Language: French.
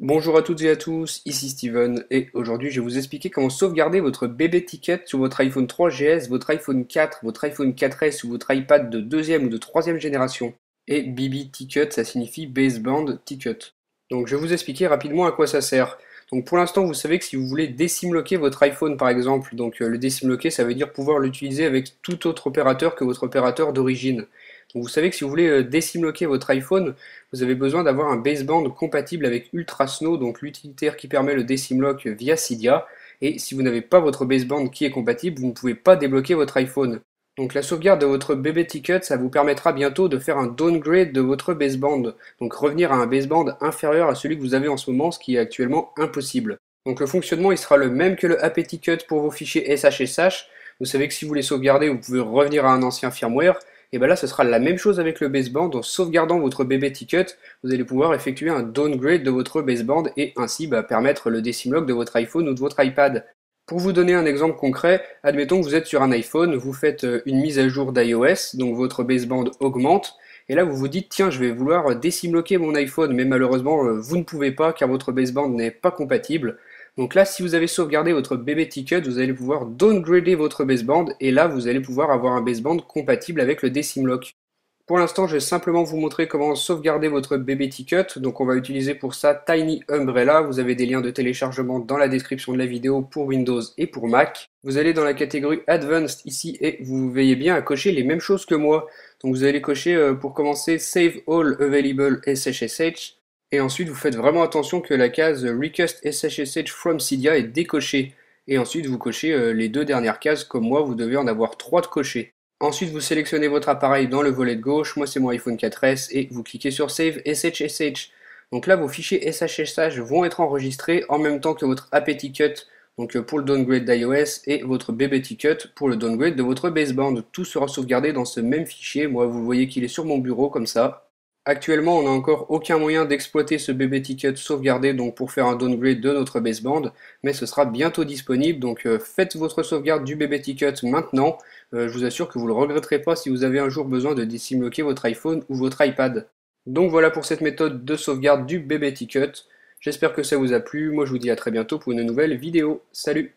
Bonjour à toutes et à tous, ici Steven et aujourd'hui je vais vous expliquer comment sauvegarder votre bébé Ticket sur votre iPhone 3GS, votre iPhone 4, votre iPhone 4S ou votre iPad de deuxième ou de troisième génération. Et BB Ticket, ça signifie Baseband Ticket. Donc je vais vous expliquer rapidement à quoi ça sert. Donc pour l'instant vous savez que si vous voulez désimloquer votre iPhone par exemple, le désimloquer ça veut dire pouvoir l'utiliser avec tout autre opérateur que votre opérateur d'origine. Donc vous savez que si vous voulez désimloquer votre iPhone, vous avez besoin d'avoir un baseband compatible avec Ultrasnow, donc l'utilitaire qui permet le décimlock via Cydia. Et si vous n'avez pas votre baseband qui est compatible, vous ne pouvez pas débloquer votre iPhone. Donc la sauvegarde de votre bébé Ticket, ça vous permettra bientôt de faire un downgrade de votre baseband, donc revenir à un baseband inférieur à celui que vous avez en ce moment, ce qui est actuellement impossible. Donc le fonctionnement il sera le même que le AP Ticket pour vos fichiers SHSH. Vous savez que si vous les sauvegardez, vous pouvez revenir à un ancien firmware. Et bien là, ce sera la même chose avec le baseband. En sauvegardant votre bébé Ticket, vous allez pouvoir effectuer un downgrade de votre baseband et ainsi permettre le decimlock de votre iPhone ou de votre iPad. Pour vous donner un exemple concret, admettons que vous êtes sur un iPhone, vous faites une mise à jour d'iOS, donc votre baseband augmente, et là vous vous dites tiens je vais vouloir décimloquer mon iPhone, mais malheureusement vous ne pouvez pas car votre baseband n'est pas compatible. Donc là si vous avez sauvegardé votre bébé Ticket, vous allez pouvoir downgrader votre baseband, et là vous allez pouvoir avoir un baseband compatible avec le decimlock. Pour l'instant, je vais simplement vous montrer comment sauvegarder votre bébé Ticket. Donc on va utiliser pour ça Tiny Umbrella. Vous avez des liens de téléchargement dans la description de la vidéo pour Windows et pour Mac. Vous allez dans la catégorie Advanced ici et vous veillez bien à cocher les mêmes choses que moi. Donc vous allez cocher pour commencer Save All Available SSH. Et ensuite vous faites vraiment attention que la case Request SSH from Cydia est décochée. Et ensuite vous cochez les deux dernières cases comme moi, vous devez en avoir trois de cochées. Ensuite, vous sélectionnez votre appareil dans le volet de gauche, moi c'est mon iPhone 4S, et vous cliquez sur Save SHSH. Donc là, vos fichiers SHSH vont être enregistrés en même temps que votre AP Ticket, donc pour le downgrade d'iOS, et votre BB Ticket pour le downgrade de votre baseband. Tout sera sauvegardé dans ce même fichier. Moi, vous voyez qu'il est sur mon bureau comme ça. Actuellement, on n'a encore aucun moyen d'exploiter ce BB Ticket sauvegardé donc pour faire un downgrade de notre baseband, mais ce sera bientôt disponible, donc faites votre sauvegarde du BB Ticket maintenant. Je vous assure que vous ne le regretterez pas si vous avez un jour besoin de décimloquer votre iPhone ou votre iPad. Donc voilà pour cette méthode de sauvegarde du BB Ticket. J'espère que ça vous a plu. Moi je vous dis à très bientôt pour une nouvelle vidéo. Salut!